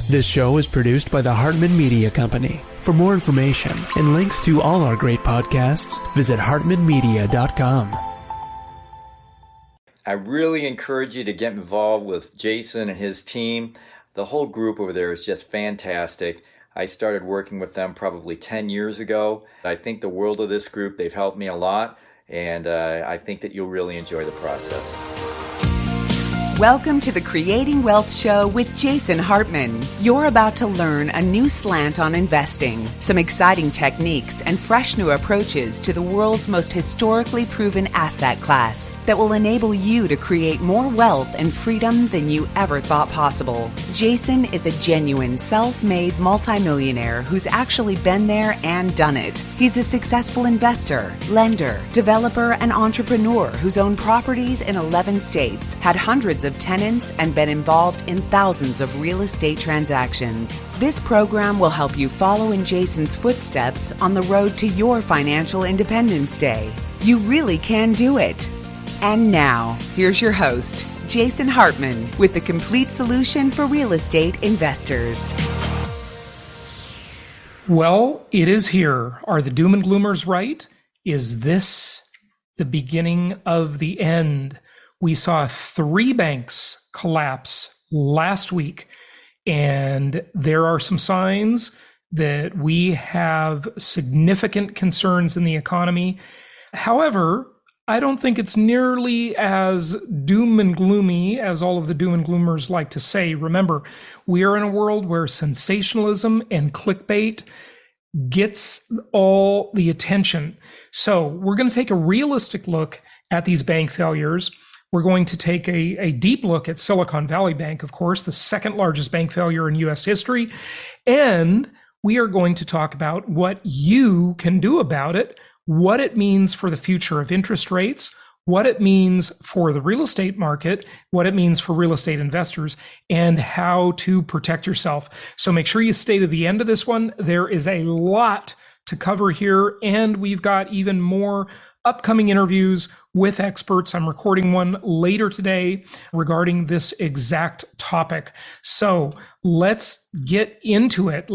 This show is produced by the Hartman Media Company. For more information and links to all our great podcasts, visit hartmanmedia.com. I really encourage you to get involved with Jason and his team. The whole group over there is just fantastic. I started working with them probably 10 years ago. I think the world of this group. They've helped me a lot, and I think that you'll really enjoy the process. Welcome to the Creating Wealth Show with Jason Hartman. You're about to learn a new slant on investing, some exciting techniques, and fresh new approaches to the world's most historically proven asset class that will enable you to create more wealth and freedom than you ever thought possible. Jason is a genuine self-made multimillionaire who's actually been there and done it. He's a successful investor, lender, developer, and entrepreneur who's owned properties in 11 states, had hundreds of tenants, and been involved in thousands of real estate transactions. This program will help you follow in Jason's footsteps on the road to your financial independence day. You really can do it. And now, here's your host, Jason Hartman, with the complete solution for real estate investors. Well, it is here. Are the doom and gloomers right? Is this the beginning of the end? We saw 3 banks collapse last week, and there are some signs that we have significant concerns in the economy. However, I don't think it's nearly as doom and gloomy as all of the doom and gloomers like to say. Remember, we are in a world where sensationalism and clickbait gets all the attention. So we're going to take a realistic look at these bank failures. We're going to take a deep look at Silicon Valley Bank, of course, the second largest bank failure in U.S. history. And we are going to talk about what you can do about it, what it means for the future of interest rates, what it means for the real estate market, what it means for real estate investors, and how to protect yourself. So make sure you stay to the end of this one. There is a lot to cover here, and we've got even more upcoming interviews with experts. I'm recording one later today regarding this exact topic. So let's get into it.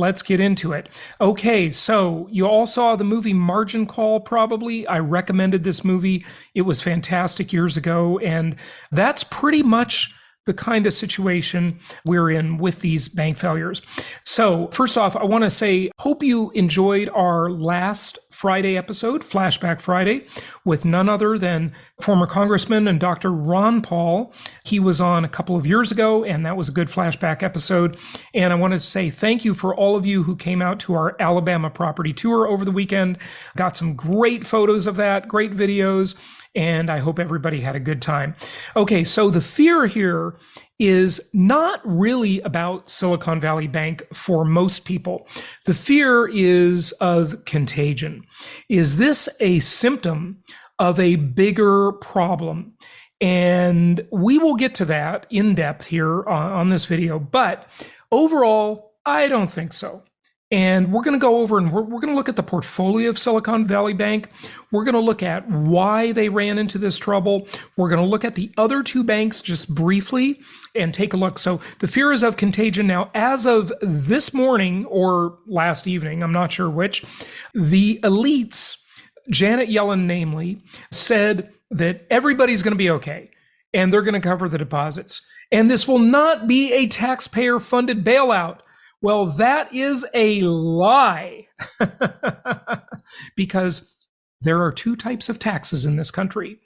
Okay, so you all saw the movie Margin Call, probably. I recommended this movie. It was fantastic years ago, and that's pretty much the kind of situation we're in with these bank failures. So first off, I want to say, hope you enjoyed our last Friday episode, Flashback Friday, with none other than former Congressman and Dr. Ron Paul. He was on a couple of years ago, and that was a good flashback episode. And I want to say thank you for all of you who came out to our Alabama property tour over the weekend. Got some great photos of that, great videos, and I hope everybody had a good time. Okay, so the fear here is not really about Silicon Valley Bank for most people. The fear is of contagion. Is this a symptom of a bigger problem? And we will get to that in depth here on this video, but overall, I don't think so. And we're going to go over and we're going to look at the portfolio of Silicon Valley Bank. We're going to look at why they ran into this trouble. We're going to look at the other 2 banks just briefly and take a look. So the fear is of contagion. Now, as of this morning or last evening, I'm not sure which, the elites, Janet Yellen namely, said that everybody's going to be okay and they're going to cover the deposits. And this will not be a taxpayer-funded bailout. Well, that is a lie because there are 2 types of taxes in this country.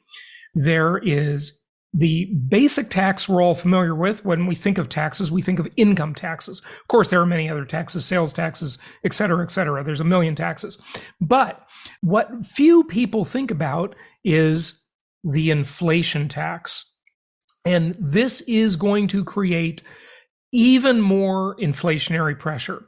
There is the basic tax we're all familiar with. When we think of taxes, we think of income taxes. Of course, there are many other taxes, sales taxes, et cetera, et cetera. There's a million taxes. But what few people think about is the inflation tax. And this is going to create even more inflationary pressure.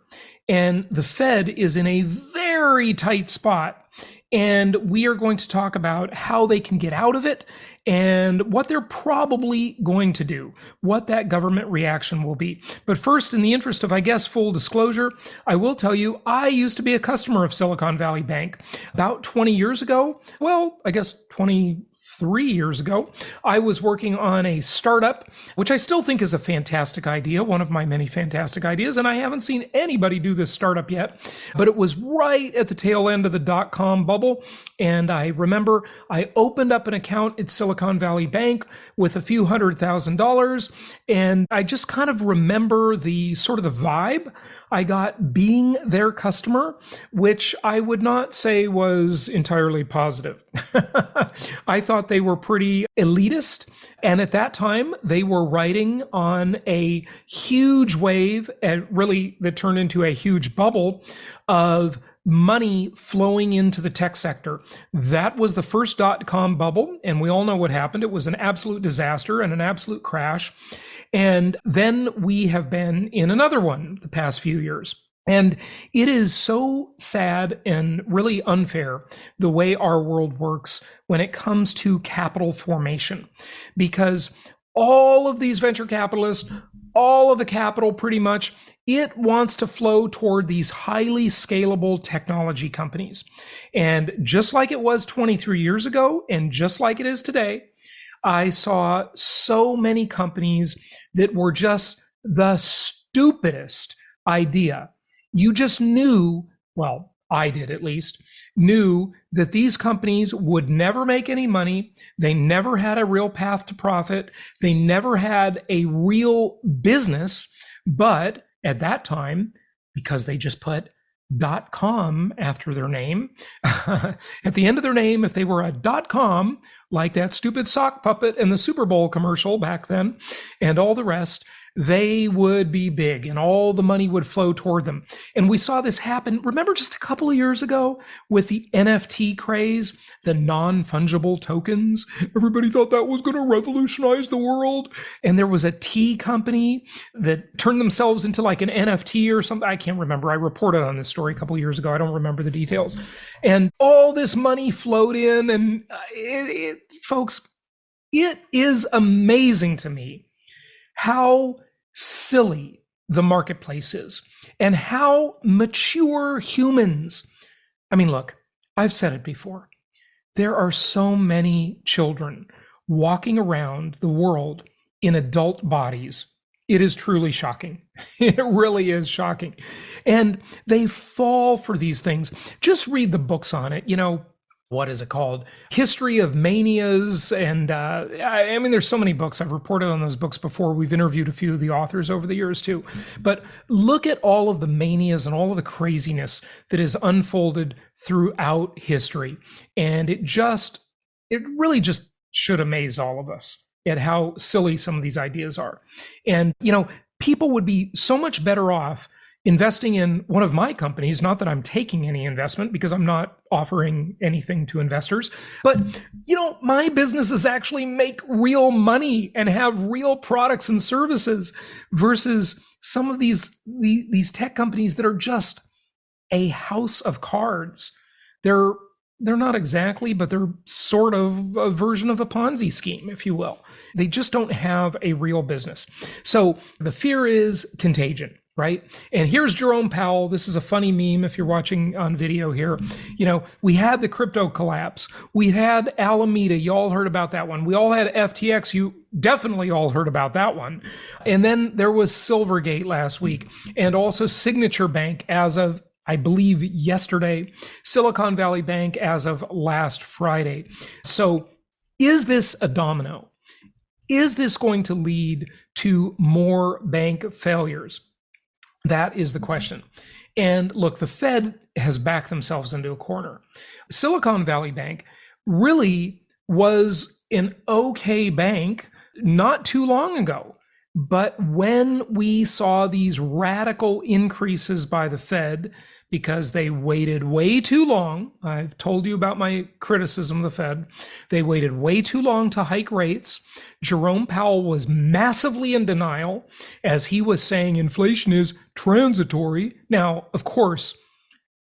And the Fed is in a very tight spot. And we are going to talk about how they can get out of it and what they're probably going to do, what that government reaction will be. But first, in the interest of, I guess, full disclosure, I will tell you, I used to be a customer of Silicon Valley Bank about 20 years ago. Well, I guess 23 3 years ago, I was working on a startup, which I still think is a fantastic idea, one of my many fantastic ideas, and I haven't seen anybody do this startup yet, but it was right at the tail end of the dot-com bubble, and I remember I opened up an account at Silicon Valley Bank with a few $100,000, and I just kind of remember the sort of the vibe I got being their customer, which I would not say was entirely positive. I thought they were pretty elitist. And at that time, they were riding on a huge wave, and really that turned into a huge bubble of money flowing into the tech sector. That was the first dot-com bubble. And we all know what happened. It was an absolute disaster and an absolute crash. And then we have been in another one the past few years. And it is so sad and really unfair the way our world works when it comes to capital formation, because all of these venture capitalists, all of the capital pretty much, it wants to flow toward these highly scalable technology companies. And just like it was 23 years ago, and just like it is today, I saw so many companies that were just the stupidest idea. You just knew, well, I did at least, knew that these companies would never make any money. They never had a real path to profit. They never had a real business. But at that time, because they just put .com after their name, at the end of their name, if they were a .com, like that stupid sock puppet in the Super Bowl commercial back then, and all the rest, they would be big and all the money would flow toward them. And we saw this happen, remember just a couple of years ago with the NFT craze, the non-fungible tokens? Everybody thought that was going to revolutionize the world. And there was a tea company that turned themselves into like an NFT or something. I can't remember. I reported on this story a couple of years ago. I don't remember the details. And all this money flowed in. And folks, it is amazing to me how silly the marketplace is and how mature humans. I mean, look, I've said it before. There are so many children walking around the world in adult bodies. It is truly shocking. It really is shocking. And they fall for these things. Just read the books on it. What is it called? History of Manias. And I mean, there's so many books. I've reported on those books before. We've interviewed a few of the authors over the years too. But look at all of the manias and all of the craziness that is unfolded throughout history. And it really just should amaze all of us at how silly some of these ideas are. And, people would be so much better off investing in one of my companies, not that I'm taking any investment because I'm not offering anything to investors, but my businesses actually make real money and have real products and services versus some of these tech companies that are just a house of cards. They're not exactly, but they're sort of a version of a Ponzi scheme, if you will. They just don't have a real business. So the fear is contagion. Right? And here's Jerome Powell. This is a funny meme if you're watching on video here. We had the crypto collapse. We had Alameda. You all heard about that one. We all had FTX. You definitely all heard about that one. And then there was Silvergate last week, and also Signature Bank as of, I believe, yesterday, Silicon Valley Bank as of last Friday. So is this a domino? Is this going to lead to more bank failures? That is the question. And look, the Fed has backed themselves into a corner. Silicon Valley Bank really was an okay bank not too long ago. But when we saw these radical increases by the Fed, because they waited way too long, I've told you about my criticism of the Fed, they waited way too long to hike rates. Jerome Powell was massively in denial as he was saying inflation is transitory. Now, of course,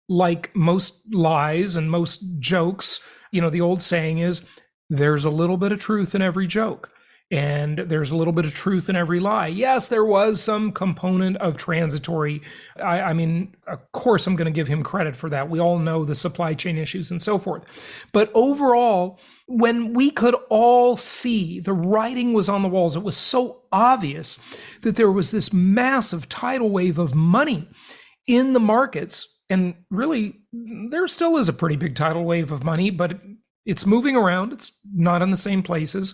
like most lies and most jokes, the old saying is there's a little bit of truth in every joke. And there's a little bit of truth in every lie. Yes, there was some component of transitory. I mean, of course, I'm going to give him credit for that. We all know the supply chain issues and so forth. But overall, when we could all see the writing was on the walls, it was so obvious that there was this massive tidal wave of money in the markets. And really, there still is a pretty big tidal wave of money, but it's moving around. It's not in the same places.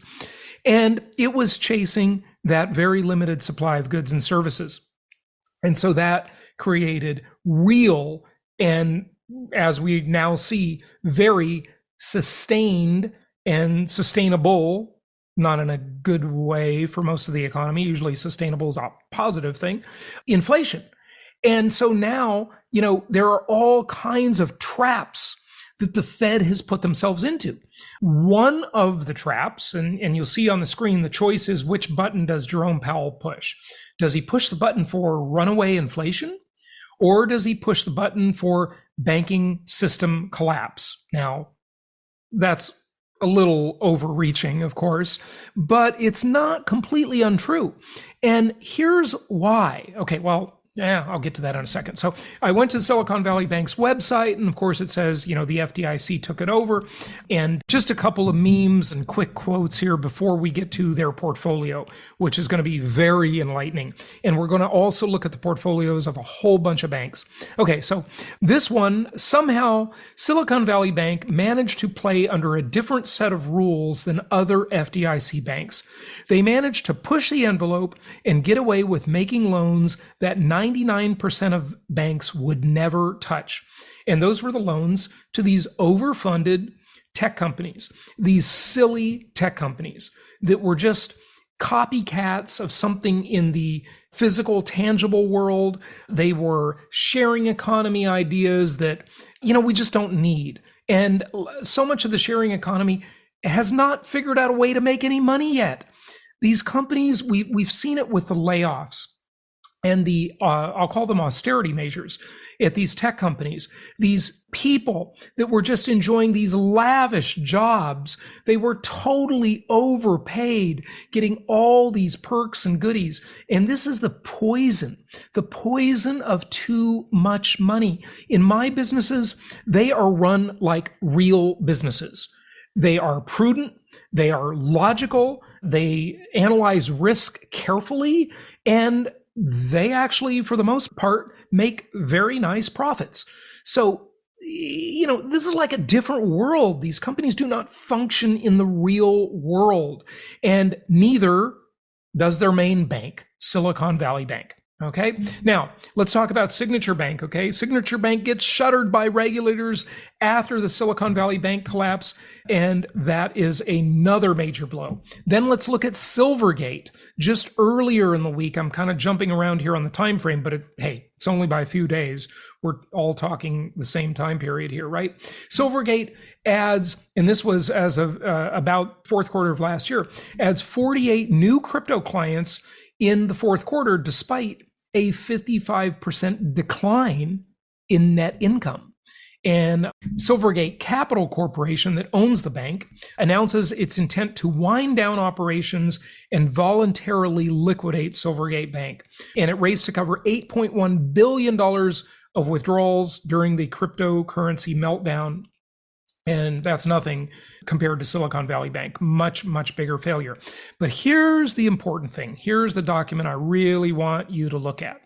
And it was chasing that very limited supply of goods and services. And so that created real, and as we now see, very sustained and sustainable, not in a good way for most of the economy. Usually sustainable is a positive thing, inflation. And so now, there are all kinds of traps that the Fed has put themselves into. One of the traps, and you'll see on the screen, the choice is which button does Jerome Powell push? Does he push the button for runaway inflation? Or does he push the button for banking system collapse? Now, that's a little overreaching, of course, but it's not completely untrue. And here's why. Okay, well, yeah, I'll get to that in a second. So I went to Silicon Valley Bank's website, and of course it says, the FDIC took it over. And just a couple of memes and quick quotes here before we get to their portfolio, which is going to be very enlightening. And we're going to also look at the portfolios of a whole bunch of banks. Okay, so this one, somehow Silicon Valley Bank managed to play under a different set of rules than other FDIC banks. They managed to push the envelope and get away with making loans that 99% of banks would never touch. And those were the loans to these overfunded tech companies, these silly tech companies that were just copycats of something in the physical, tangible world. They were sharing economy ideas that, we just don't need. And so much of the sharing economy has not figured out a way to make any money yet. These companies, we've seen it with the layoffs and the, I'll call them austerity measures at these tech companies. These people that were just enjoying these lavish jobs, they were totally overpaid, getting all these perks and goodies. And this is the poison of too much money. In my businesses, they are run like real businesses. They are prudent, they are logical, they analyze risk carefully, and they actually, for the most part, make very nice profits. So, this is like a different world. These companies do not function in the real world, and neither does their main bank, Silicon Valley Bank. Okay, now let's talk about Signature Bank. Okay, Signature Bank gets shuttered by regulators after the Silicon Valley Bank collapse, and that is another major blow. Then let's look at Silvergate. Just earlier in the week, I'm kind of jumping around here on the time frame, but it's only by a few days. We're all talking the same time period here, right? Silvergate adds, and this was as of about fourth quarter of last year, adds 48 new crypto clients in the fourth quarter, despite a 55% decline in net income. And Silvergate Capital Corporation, that owns the bank, announces its intent to wind down operations and voluntarily liquidate Silvergate Bank. And it raised to cover $8.1 billion of withdrawals during the cryptocurrency meltdown. And that's nothing compared to Silicon Valley Bank. Much, much bigger failure. But here's the important thing. Here's the document I really want you to look at.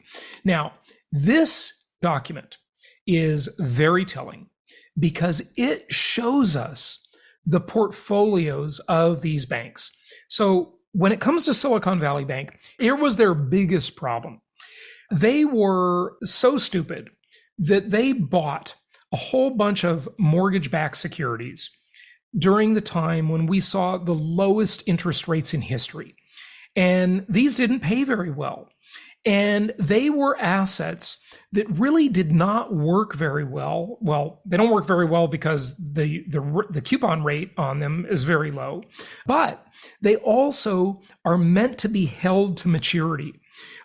Now, this document is very telling because it shows us the portfolios of these banks. So when it comes to Silicon Valley Bank, here was their biggest problem. They were so stupid that they bought a whole bunch of mortgage-backed securities during the time when we saw the lowest interest rates in history. And these didn't pay very well. And they were assets that really did not work very well. Well, they don't work very well because the coupon rate on them is very low, but they also are meant to be held to maturity.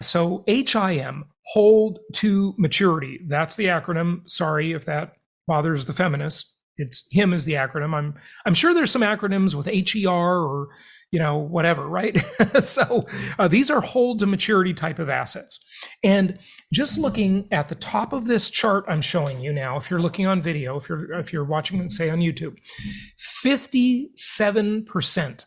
So HIM, hold to maturity. That's the acronym. Sorry if that bothers the feminists. It's HIM is the acronym. I'm sure there's some acronyms with HER or, whatever, right? So these are hold to maturity type of assets. And just looking at the top of this chart I'm showing you now, if you're looking on video, if you're watching, say, on YouTube, 57%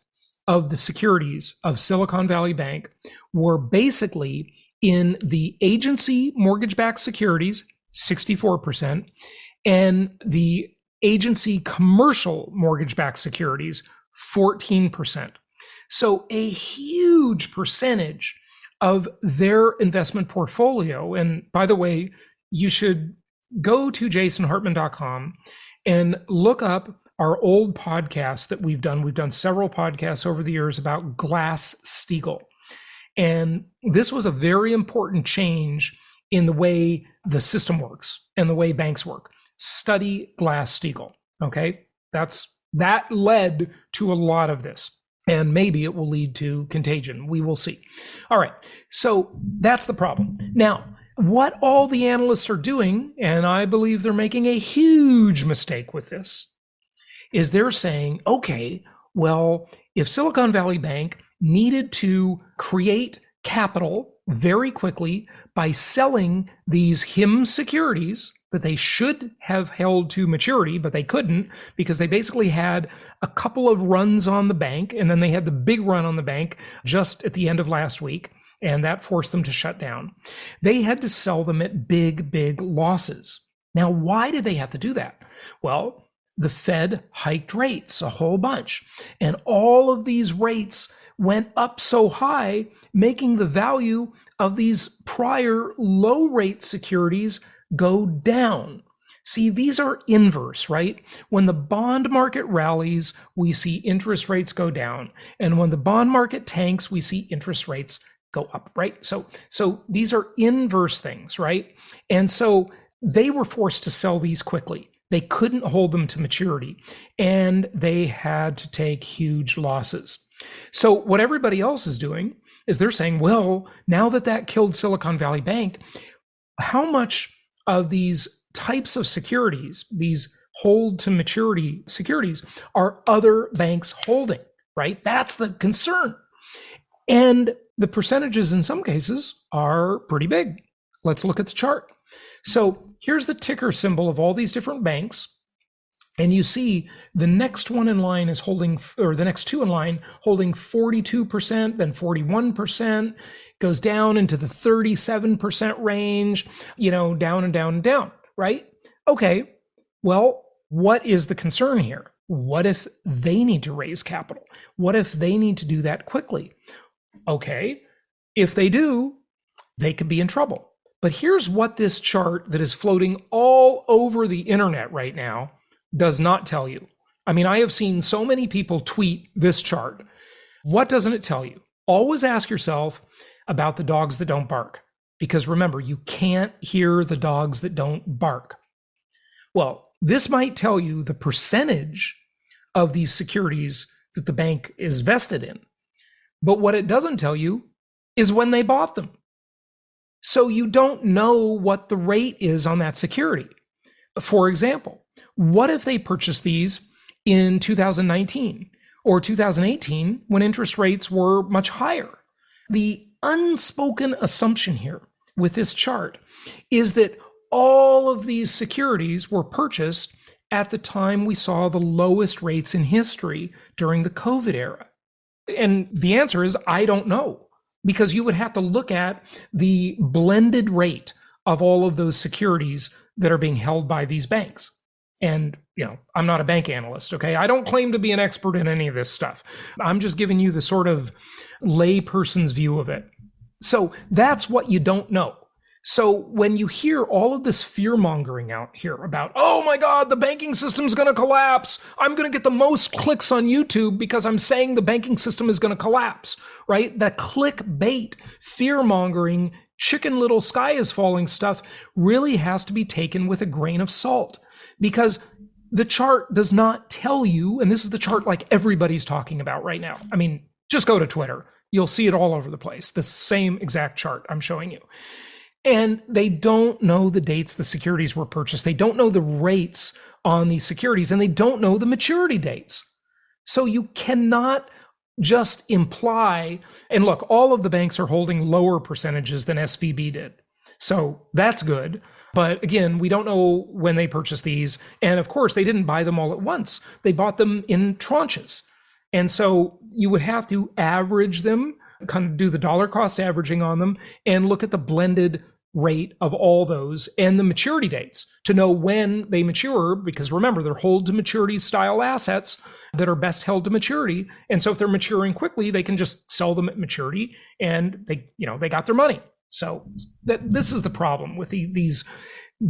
of the securities of Silicon Valley Bank were basically in the agency mortgage-backed securities, 64%, and the agency commercial mortgage-backed securities, 14%. So a huge percentage of their investment portfolio, and by the way, you should go to jasonhartman.com and look up our old podcasts that we've done. We've done several podcasts over the years about Glass-Steagall. And this was a very important change in the way the system works and the way banks work. Study Glass-Steagall, okay? That led to a lot of this. And maybe it will lead to Contagion. We will see. All right, so that's the problem. Now, what all the analysts are doing, and I believe they're making a huge mistake with this, is they're saying, okay, well, if Silicon Valley Bank needed to create capital very quickly by selling these HIM securities that they should have held to maturity, but they couldn't because they basically had a couple of runs on the bank, and then they had the big run on the bank just at the end of last week, and that forced them to shut down. They had to sell them at big, big losses. Now, why did they have to do that? Well, the Fed hiked rates a whole bunch, and all of these rates went up so high, making the value of these prior low rate securities go down. See, these are inverse, right? When the bond market rallies, we see interest rates go down. And when the bond market tanks, we see interest rates go up, right? So these are inverse things, right? And so they were forced to sell these quickly. They couldn't hold them to maturity, and they had to take huge losses. So what everybody else is doing is they're saying, well, now that killed Silicon Valley Bank, how much of these types of securities, these hold to maturity securities, are other banks holding, right? That's the concern. And the percentages in some cases are pretty big. Let's look at the chart. So here's the ticker symbol of all these different banks. And you see the next one in line is holding, or the next two in line holding 42%, then 41%, goes down into the 37% range, down and down and down, right? Okay, well, what is the concern here? What if they need to raise capital? What if they need to do that quickly? Okay, if they do, they could be in trouble. But here's what this chart that is floating all over the internet right now does not tell you. I mean, I have seen so many people tweet this chart. What doesn't it tell you? Always ask yourself about the dogs that don't bark. Because remember, you can't hear the dogs that don't bark. Well, this might tell you the percentage of these securities that the bank is vested in. But what it doesn't tell you is when they bought them. So you don't know what the rate is on that security. For example, what if they purchased these in 2019 or 2018 when interest rates were much higher? The unspoken assumption here with this chart is that all of these securities were purchased at the time we saw the lowest rates in history during the COVID era. And the answer is, I don't know, because you would have to look at the blended rate of all of those securities that are being held by these banks. And, I'm not a bank analyst, okay? I don't claim to be an expert in any of this stuff. I'm just giving you the sort of layperson's view of it. So that's what you don't know. So when you hear all of this fear mongering out here about, oh my God, the banking system's going to collapse. I'm going to get the most clicks on YouTube because I'm saying the banking system is going to collapse, right? That clickbait, fear mongering, chicken little sky is falling stuff really has to be taken with a grain of salt, because the chart does not tell you, and this is the chart like everybody's talking about right now. I mean, just go to Twitter. You'll see it all over the place. The same exact chart I'm showing you. And they don't know the dates the securities were purchased. They don't know the rates on these securities, and they don't know the maturity dates. So you cannot just imply, and look, all of the banks are holding lower percentages than SVB did. So that's good. But again, we don't know when they purchased these. And of course, they didn't buy them all at once. They bought them in tranches. And so you would have to average them, kind of do the dollar cost averaging on them, and look at the blended rate of all those and the maturity dates to know when they mature, because remember, they're hold to maturity style assets that are best held to maturity. And so if they're maturing quickly, they can just sell them at maturity and they got their money. So this is the problem with these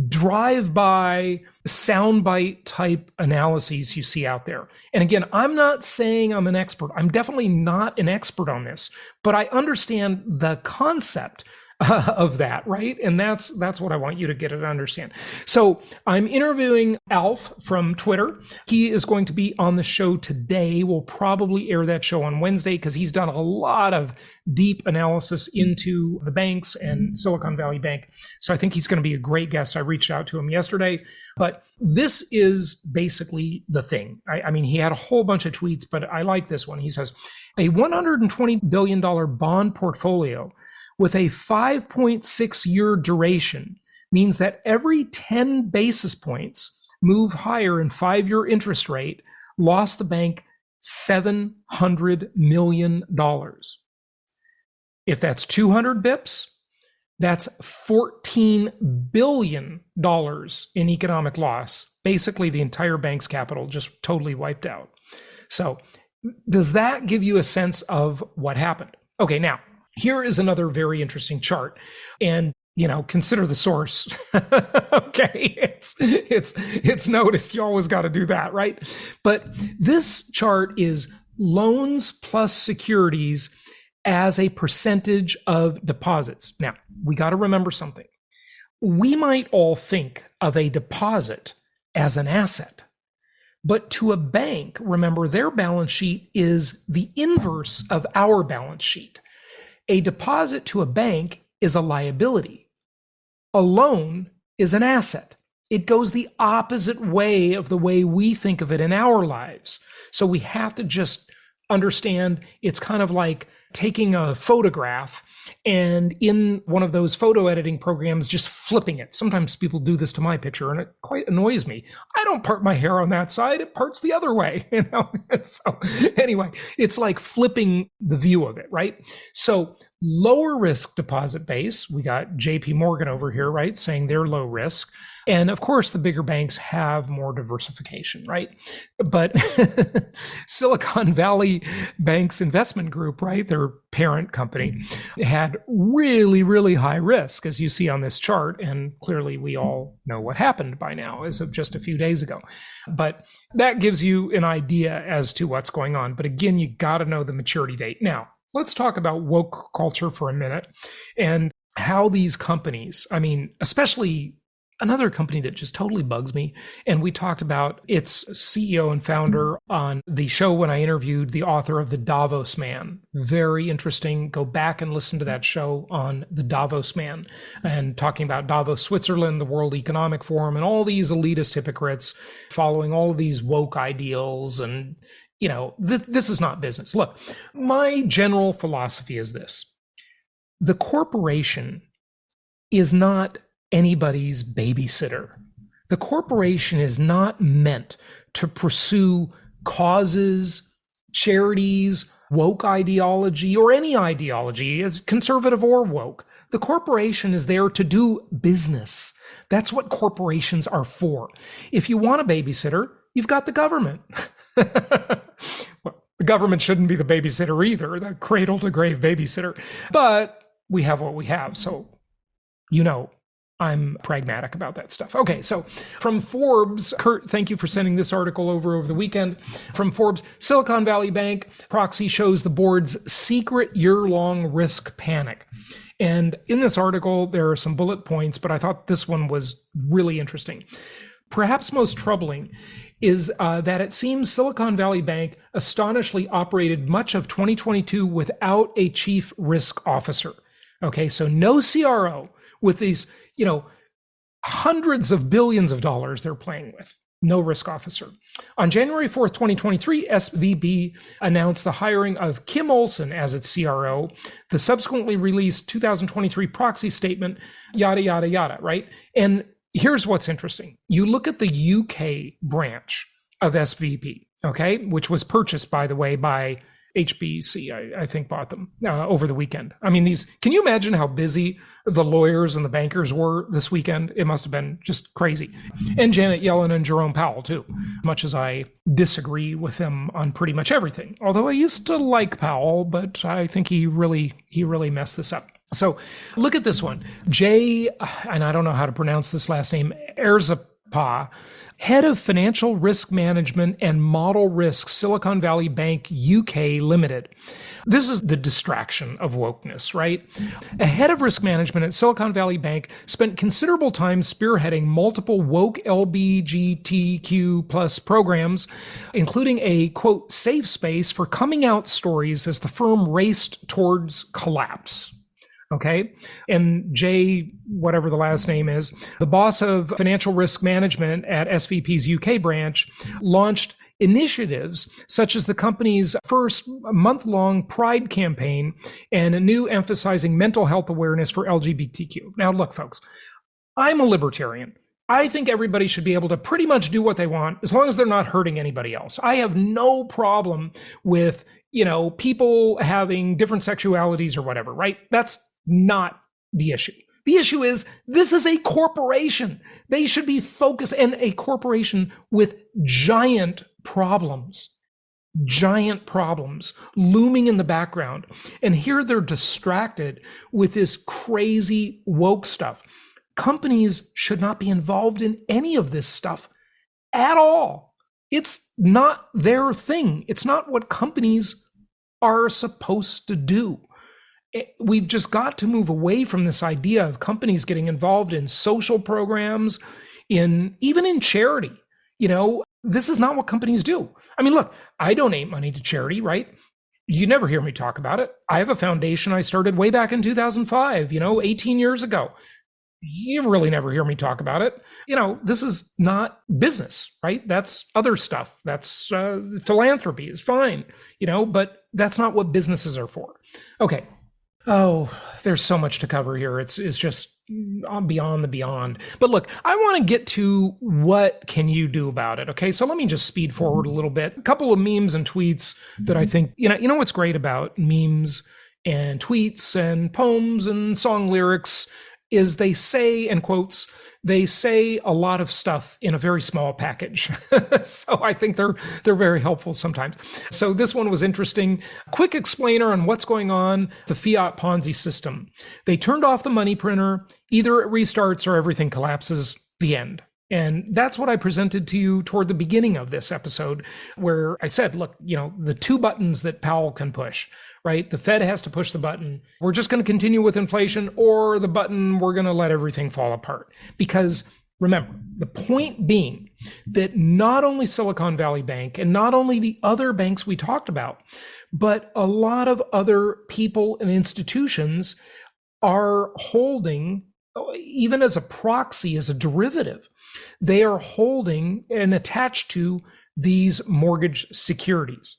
drive-by, soundbite type analyses you see out there. And again, I'm not saying I'm an expert. I'm definitely not an expert on this, but I understand the concept of that, right? And that's what I want you to get and understand. So I'm interviewing Alf from Twitter. He is going to be on the show today. We'll probably air that show on Wednesday because he's done a lot of deep analysis into the banks and Silicon Valley Bank. So I think he's going to be a great guest. I reached out to him yesterday, but this is basically the thing. I mean, he had a whole bunch of tweets, but I like this one. He says, a $120 billion bond portfolio with a 5.6-year duration means that every 10 basis points move higher in 5-year interest rate lost the bank $700 million. If that's 200 bips, that's $14 billion in economic loss. Basically, the entire bank's capital just totally wiped out. So does that give you a sense of what happened? Okay, now, here is another very interesting chart, and consider the source. Okay, it's noticed. You always got to do that, right? But this chart is loans plus securities as a percentage of deposits. Now, we got to remember something. We might all think of a deposit as an asset, but to a bank, remember, their balance sheet is the inverse of our balance sheet. A deposit to a bank is a liability. A loan is an asset. It goes the opposite way of the way we think of it in our lives. So we have to just understand it's kind of like taking a photograph and in one of those photo editing programs, just flipping it. Sometimes people do this to my picture and it quite annoys me. I don't part my hair on that side. It parts the other way, So anyway, it's like flipping the view of it, right? So lower risk deposit base, we got JP Morgan over here, right? Saying they're low risk. And of course, the bigger banks have more diversification, right? But Silicon Valley Bank's investment group, right? Their parent company had really, really high risk, as you see on this chart. And clearly we all know what happened by now as of just a few days ago. But that gives you an idea as to what's going on. But again, you got to know the maturity date. Now, let's talk about woke culture for a minute and how these companies, I mean, especially another company that just totally bugs me, and we talked about its CEO and founder on the show when I interviewed the author of The Davos Man. Very interesting. Go back and listen to that show on The Davos Man and talking about Davos, Switzerland, the World Economic Forum, and all these elitist hypocrites following all of these woke ideals. And, this is not business. Look, my general philosophy is this. The corporation is not anybody's babysitter. The corporation is not meant to pursue causes, charities, woke ideology, or any ideology, as conservative or woke. The corporation is there to do business. That's what corporations are for. If you want a babysitter, you've got the government. Well, the government shouldn't be the babysitter either, the cradle to grave babysitter. But we have what we have. So, I'm pragmatic about that stuff. Okay, so from Forbes, Kurt, thank you for sending this article over the weekend. From Forbes, Silicon Valley Bank proxy shows the board's secret year-long risk panic. And in this article, there are some bullet points, but I thought this one was really interesting. Perhaps most troubling is that it seems Silicon Valley Bank astonishingly operated much of 2022 without a chief risk officer. Okay, so no CRO. with these, hundreds of billions of dollars they're playing with. No risk officer. On January 4th, 2023, SVB announced the hiring of Kim Olson as its CRO, the subsequently released 2023 proxy statement, yada, yada, yada, right? And here's what's interesting. You look at the UK branch of SVB, okay, which was purchased, by the way, by HBC, I think bought them over the weekend. I mean, can you imagine how busy the lawyers and the bankers were this weekend? It must have been just crazy. And Janet Yellen and Jerome Powell too, much as I disagree with them on pretty much everything. Although I used to like Powell, but I think he really messed this up. So look at this one. Jay, and I don't know how to pronounce this last name, Erzapa, head of financial risk management and model risk, Silicon Valley Bank UK Limited. This is the distraction of wokeness, right? A head of risk management at Silicon Valley Bank spent considerable time spearheading multiple woke LGBTQ plus programs, including a, quote, safe space for coming out stories as the firm raced towards collapse. Okay. And Jay, whatever the last name is, the boss of financial risk management at SVP's UK branch, launched initiatives such as the company's first month-long Pride campaign and a new emphasizing mental health awareness for LGBTQ. Now, look, folks, I'm a libertarian. I think everybody should be able to pretty much do what they want as long as they're not hurting anybody else. I have no problem with, people having different sexualities or whatever, right? That's not the issue. The issue is this is a corporation. They should be focused, and a corporation with giant problems looming in the background. And here they're distracted with this crazy woke stuff. Companies should not be involved in any of this stuff at all. It's not their thing. It's not what companies are supposed to do. We've just got to move away from this idea of companies getting involved in social programs, even in charity. This is not what companies do. I mean, look, I donate money to charity, right? You never hear me talk about it. I have a foundation I started way back in 2005, 18 years ago. You really never hear me talk about it. This is not business, right? That's other stuff. That's philanthropy is fine, but that's not what businesses are for. Okay. Oh, there's so much to cover here. It's just beyond the beyond. But look, I want to get to what can you do about it, okay? So let me just speed forward a little bit. A couple of memes and tweets that I think, you know what's great about memes and tweets and poems and song lyrics is they say, in quotes, they say a lot of stuff in a very small package. So I think they're very helpful sometimes. So this one was interesting. Quick explainer on what's going on, the fiat Ponzi system. They turned off the money printer. Either it restarts or everything collapses. The end. And that's what I presented to you toward the beginning of this episode, where I said, look, the two buttons that Powell can push, right? The Fed has to push the button. We're just going to continue with inflation, or the button, we're going to let everything fall apart. Because remember, the point being that not only Silicon Valley Bank and not only the other banks we talked about, but a lot of other people and institutions are holding, even as a proxy, as a derivative, they are holding and attached to these mortgage securities.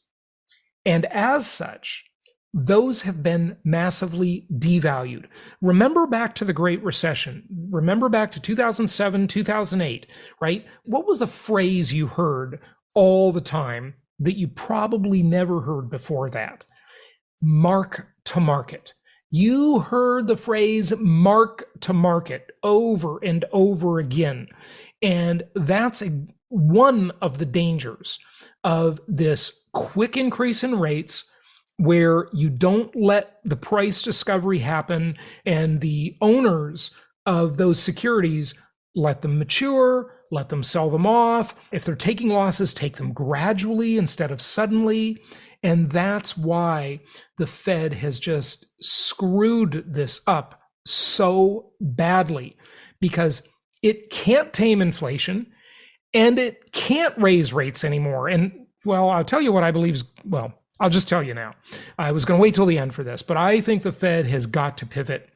And as such, those have been massively devalued. Remember back to the Great Recession. Remember back to 2007, 2008, right? What was the phrase you heard all the time that you probably never heard before that? Mark to market. You heard the phrase mark to market over and over again. And that's one of the dangers of this quick increase in rates, where you don't let the price discovery happen and the owners of those securities let them mature, let them sell them off. If they're taking losses, take them gradually instead of suddenly. And that's why the Fed has just screwed this up so badly, because it can't tame inflation and it can't raise rates anymore. And well, I'll tell you what I believe is, I'll just tell you now. I was going to wait till the end for this, but I think the Fed has got to pivot.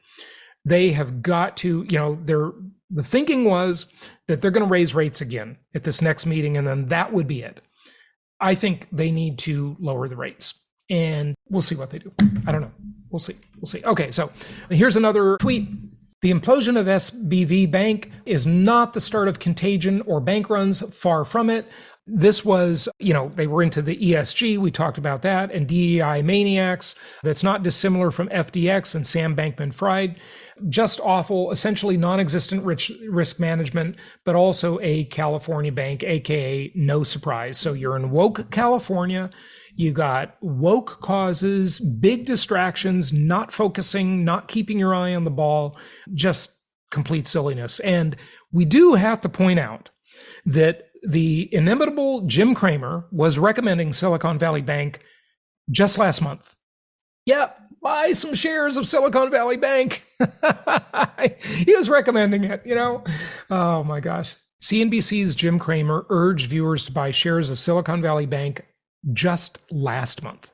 They have got to, the thinking was that they're going to raise rates again at this next meeting, and then that would be it. I think they need to lower the rates, and we'll see what they do. I don't know. We'll see. Okay, so here's another tweet. The implosion of SBV Bank is not the start of contagion or bank runs, far from it. This was, they were into the ESG, we talked about that, and DEI maniacs. That's not dissimilar from FDX and Sam Bankman-Fried. Just awful, essentially non-existent risk management, but also a California bank, aka no surprise. So you're in woke California. You got woke causes, big distractions, not focusing, not keeping your eye on the ball, just complete silliness. And we do have to point out that the inimitable Jim Cramer was recommending Silicon Valley Bank just last month. Yep, buy some shares of Silicon Valley Bank. He was recommending it, Oh my gosh. CNBC's Jim Cramer urged viewers to buy shares of Silicon Valley Bank just last month.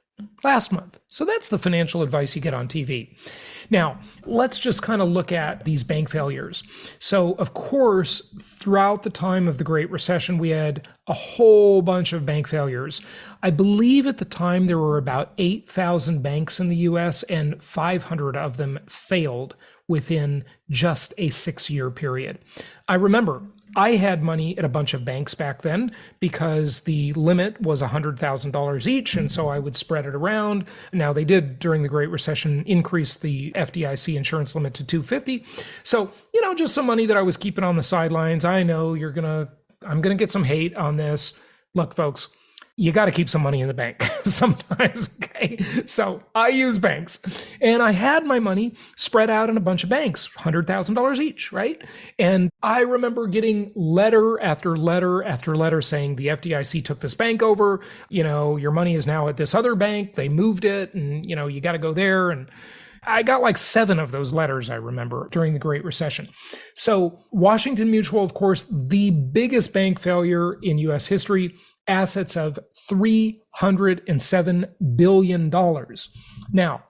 So that's the financial advice you get on TV. Now, let's just kind of look at these bank failures. So, of course, throughout the time of the Great Recession, we had a whole bunch of bank failures. I believe at the time there were about 8,000 banks in the US, and 500 of them failed within just a 6-year period. I remember I had money at a bunch of banks back then because the limit was $100,000 each, and so I would spread it around. Now they did during the Great Recession increase the FDIC insurance limit to $250. So, just some money that I was keeping on the sidelines. I know I'm gonna get some hate on this. Look, folks, you got to keep some money in the bank sometimes, okay? So I use banks, and I had my money spread out in a bunch of banks, $100,000 each, right? And I remember getting letter after letter after letter saying the FDIC took this bank over, your money is now at this other bank, they moved it, and you got to go there. And I got like 7 of those letters, I remember, during the Great Recession. So Washington Mutual, of course, the biggest bank failure in U.S. history, assets of $307 billion. Now,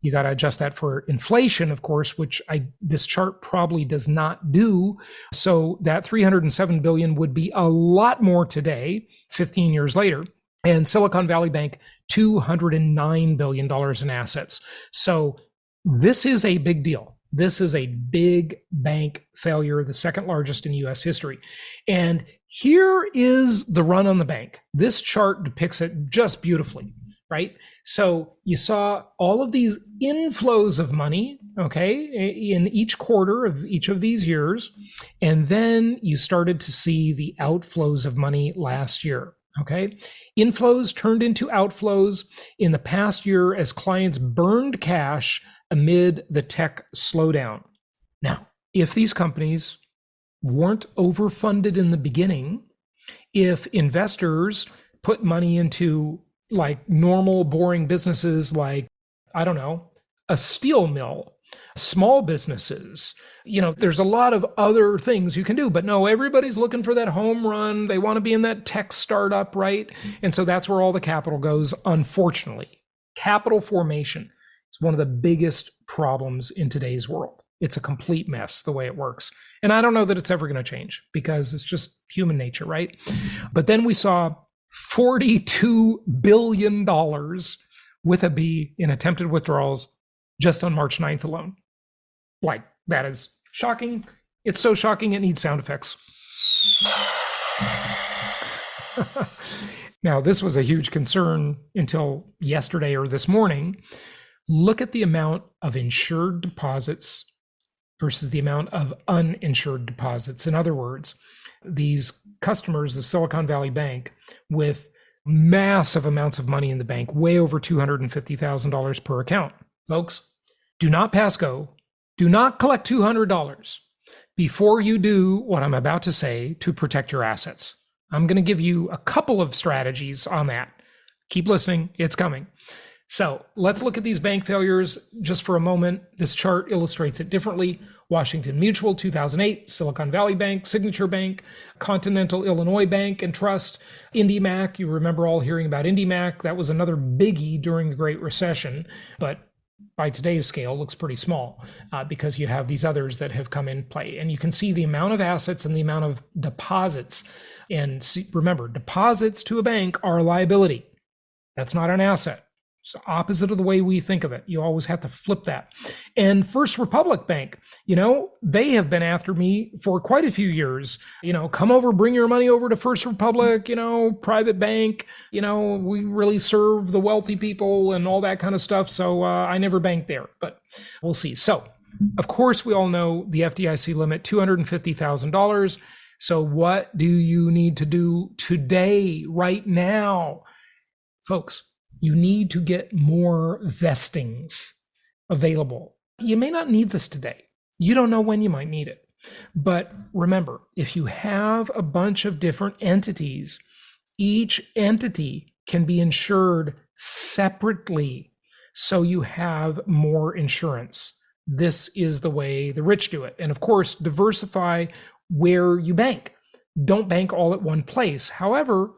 you got to adjust that for inflation, of course, which this chart probably does not do. So that $307 billion would be a lot more today, 15 years later. And Silicon Valley Bank, $209 billion in assets. So this is a big deal. This is a big bank failure, the second largest in U.S. history. And here is the run on the bank. This chart depicts it just beautifully, right? So you saw all of these inflows of money, okay, in each quarter of each of these years. And then you started to see the outflows of money last year. Okay, inflows turned into outflows in the past year as clients burned cash amid the tech slowdown. Now, if these companies weren't overfunded in the beginning, if investors put money into like normal, boring businesses like, I don't know, a steel mill, small businesses, there's a lot of other things you can do, but no, everybody's looking for that home run. They want to be in that tech startup, right? And so that's where all the capital goes, unfortunately. Capital formation is one of the biggest problems in today's world. It's a complete mess the way it works. And I don't know that it's ever going to change because it's just human nature, right? But then we saw $42 billion with a B in attempted withdrawals just on March 9th alone. Like, that is shocking. It's so shocking it needs sound effects. Now, this was a huge concern until yesterday or this morning. Look at the amount of insured deposits versus the amount of uninsured deposits. In other words, these customers of Silicon Valley Bank with massive amounts of money in the bank, way over $250,000 per account. Folks, do not pass go. Do not collect $200 before you do what I'm about to say to protect your assets. I'm going to give you a couple of strategies on that. Keep listening. It's coming. So let's look at these bank failures just for a moment. This chart illustrates it differently. Washington Mutual, 2008, Silicon Valley Bank, Signature Bank, Continental Illinois Bank and Trust, IndyMac. You remember all hearing about IndyMac. That was another biggie during the Great Recession, but by today's scale, looks pretty small because you have these others that have come in play. And you can see the amount of assets and the amount of deposits. And remember, deposits to a bank are a liability. That's not an asset. It's opposite of the way we think of it. You always have to flip that. And First Republic Bank, they have been after me for quite a few years. Come over, bring your money over to First Republic, private bank, we really serve the wealthy people and all that kind of stuff. So I never banked there, but we'll see. So, of course, we all know the FDIC limit, $250,000. So what do you need to do today, right now? Folks, you need to get more vestings available. You may not need this today. You don't know when you might need it. But remember, if you have a bunch of different entities, each entity can be insured separately so you have more insurance. This is the way the rich do it. And of course, diversify where you bank. Don't bank all at one place. However,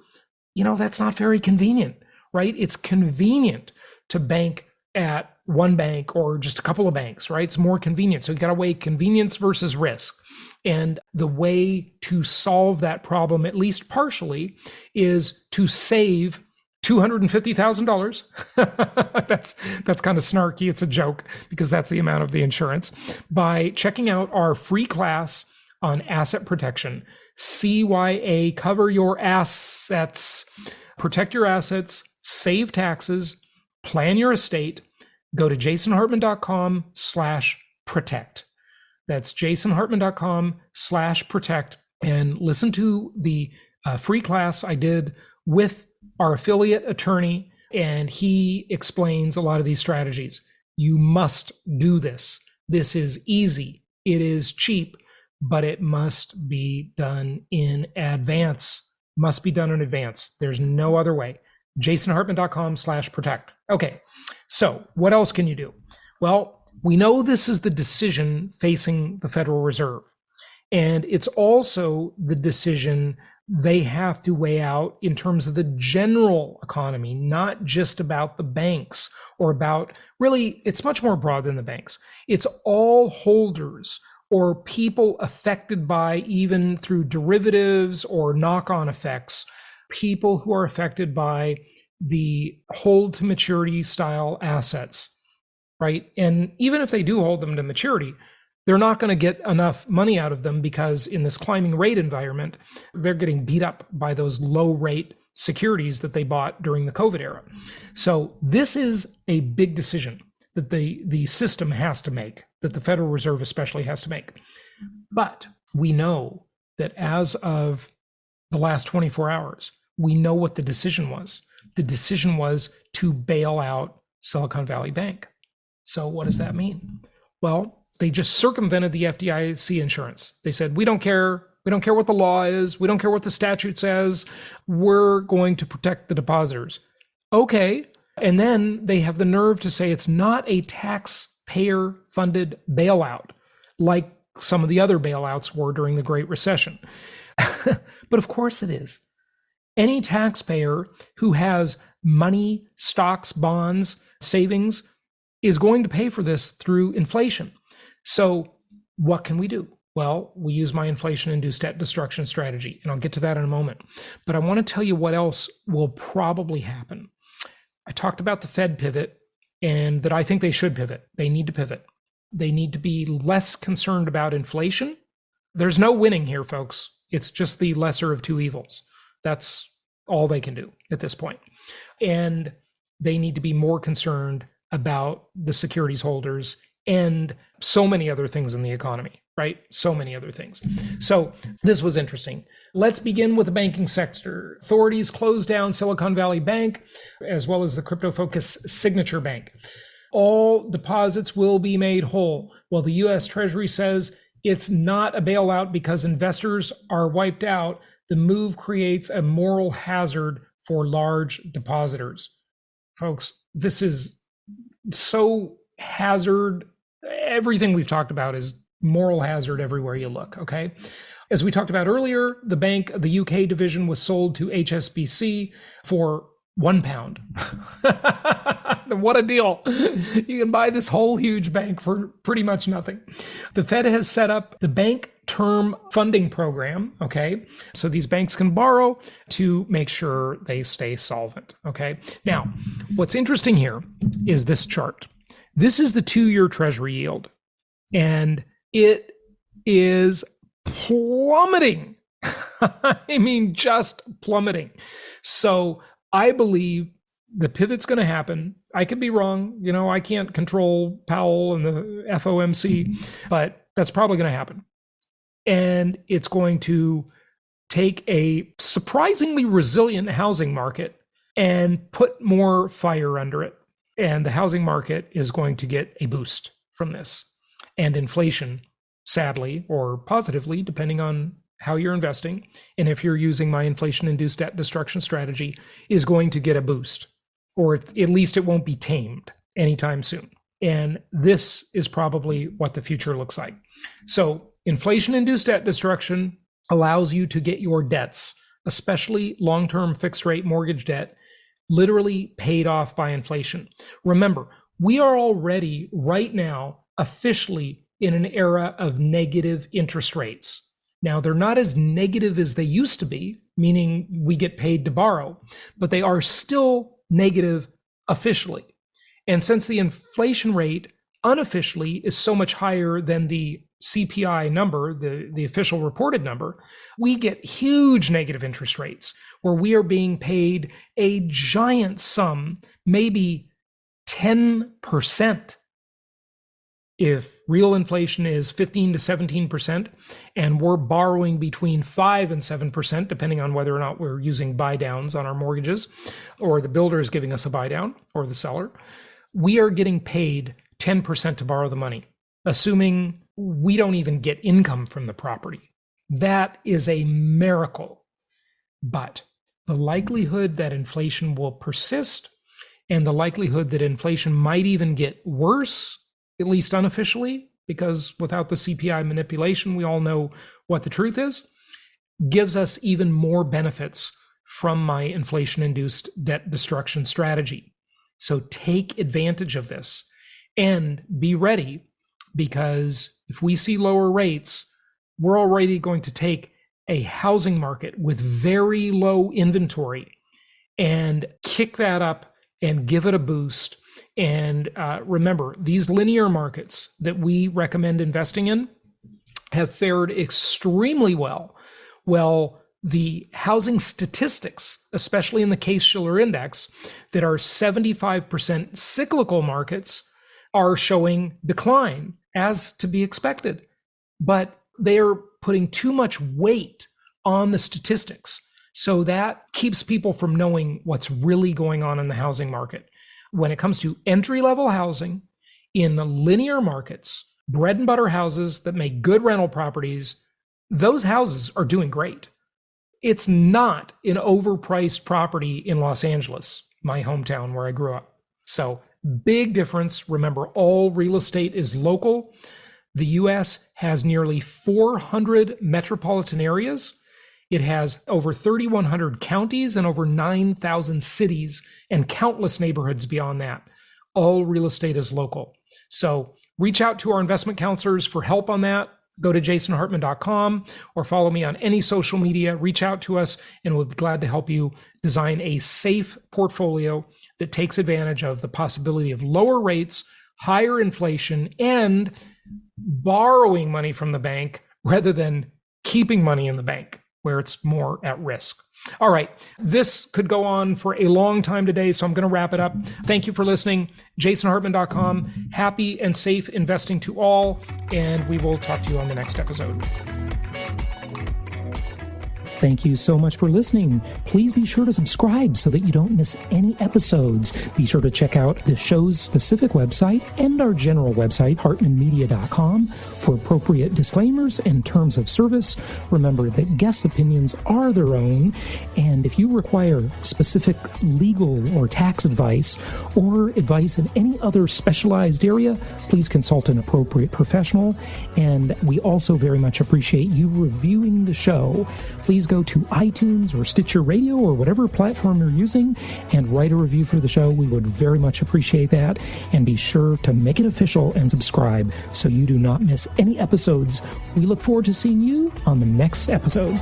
that's not very convenient. Right? It's convenient to bank at one bank or just a couple of banks, right? It's more convenient. So you got to weigh convenience versus risk. And the way to solve that problem, at least partially, is to save $250,000. That's kind of snarky. It's a joke because that's the amount of the insurance, by checking out our free class on asset protection. CYA, cover your assets, protect your assets, save taxes, plan your estate. Go to jasonhartman.com/protect. That's jasonhartman.com/protect, and listen to the free class I did with our affiliate attorney, and he explains a lot of these strategies. You must do this. This is easy. It is cheap, but it must be done in advance. Must be done in advance. There's no other way. jasonhartman.com/protect. Okay, so what else can you do? Well, we know this is the decision facing the Federal Reserve, and it's also the decision they have to weigh out in terms of the general economy, not just about the banks or about, really, it's much more broad than the banks. It's all holders or people affected by, even through derivatives or knock-on effects, people who are affected by the hold to maturity style assets, right? And even if they do hold them to maturity, they're not going to get enough money out of them because in this climbing rate environment, they're getting beat up by those low rate securities that they bought during the COVID era. So this is a big decision that the system has to make, that the Federal Reserve especially has to make. But we know that as of the last 24 hours, we know what the decision was. The decision was to bail out Silicon Valley Bank. So what does that mean? Well, they just circumvented the FDIC insurance. They said, we don't care. We don't care what the law is. We don't care what the statute says. We're going to protect the depositors. Okay. And then they have the nerve to say it's not a taxpayer-funded bailout like some of the other bailouts were during the Great Recession. But of course it is. Any taxpayer who has money, stocks, bonds, savings is going to pay for this through inflation. So what can we do? Well, we use my Inflation Induced Debt Destruction strategy, and I'll get to that in a moment. But I want to tell you what else will probably happen. I talked about the Fed pivot and that I think they should pivot. They need to pivot. They need to be less concerned about inflation. There's no winning here, folks. It's just the lesser of two evils. That's all they can do at this point. And they need to be more concerned about the securities holders and so many other things in the economy, right? So many other things. So this was interesting. Let's begin with the banking sector. Authorities closed down Silicon Valley Bank, as well as the crypto-focused Signature Bank. All deposits will be made whole. Well, the U.S. Treasury says it's not a bailout because investors are wiped out. The move creates a moral hazard for large depositors. Folks, this is so hazard. Everything we've talked about is moral hazard everywhere you look, okay? As we talked about earlier, the UK division was sold to HSBC for 1 pound. What a deal. You can buy this whole huge bank for pretty much nothing. The Fed has set up the Bank Term Funding Program, okay? So these banks can borrow to make sure they stay solvent, okay? Now, what's interesting here is this chart. This is the 2-year Treasury yield, and it is plummeting. I mean, just plummeting. So I believe the pivot's going to happen. I could be wrong. You know, I can't control Powell and the FOMC, but that's probably going to happen. And it's going to take a surprisingly resilient housing market and put more fire under it. And the housing market is going to get a boost from this. And inflation, sadly, or positively, depending on how you're investing, and if you're using my inflation induced debt destruction strategy, is going to get a boost, or at least it won't be tamed anytime soon. And this is probably what the future looks like. So inflation induced debt destruction allows you to get your debts, especially long-term fixed rate mortgage debt, literally paid off by inflation. Remember, we are already right now officially in an era of negative interest rates. Now, they're not as negative as they used to be, meaning we get paid to borrow, but they are still negative officially. And since the inflation rate unofficially is so much higher than the CPI number, the official reported number, we get huge negative interest rates where we are being paid a giant sum, maybe 10%. If real inflation is 15 to 17%, and we're borrowing between 5 and 7%, depending on whether or not we're using buy downs on our mortgages, or the builder is giving us a buy down, or the seller, we are getting paid 10% to borrow the money, assuming we don't even get income from the property. That is a miracle. But the likelihood that inflation will persist, and the likelihood that inflation might even get worse, at least unofficially, because without the CPI manipulation, we all know what the truth is, gives us even more benefits from my inflation-induced debt destruction strategy. So take advantage of this and be ready, because if we see lower rates, we're already going to take a housing market with very low inventory and kick that up and give it a boost. And remember, these linear markets that we recommend investing in have fared extremely well. Well, the housing statistics, especially in the Case-Shiller Index, that are 75% cyclical markets, are showing decline, as to be expected. But they are putting too much weight on the statistics. So that keeps people from knowing what's really going on in the housing market. When it comes to entry-level housing in the linear markets, bread and butter houses that make good rental properties, those houses are doing great. It's not an overpriced property in Los Angeles, my hometown where I grew up. So big difference. Remember, all real estate is local. The US has nearly 400 metropolitan areas. It has over 3,100 counties and over 9,000 cities and countless neighborhoods beyond that. All real estate is local. So reach out to our investment counselors for help on that. Go to jasonhartman.com or follow me on any social media. Reach out to us and we'll be glad to help you design a safe portfolio that takes advantage of the possibility of lower rates, higher inflation, and borrowing money from the bank rather than keeping money in the bank, where it's more at risk. All right, this could go on for a long time today, so I'm going to wrap it up. Thank you for listening. jasonhartman.com. Happy and safe investing to all, and we will talk to you on the next episode. Thank you so much for listening. Please be sure to subscribe so that you don't miss any episodes. Be sure to check out the show's specific website and our general website, hartmanmedia.com, for appropriate disclaimers and terms of service. Remember that guest opinions are their own, and if you require specific legal or tax advice or advice in any other specialized area, please consult an appropriate professional. And we also very much appreciate you reviewing the show. Please please go to iTunes or Stitcher Radio or whatever platform you're using and write a review for the show. We would very much appreciate that. And be sure to make it official and subscribe so you do not miss any episodes. We look forward to seeing you on the next episode.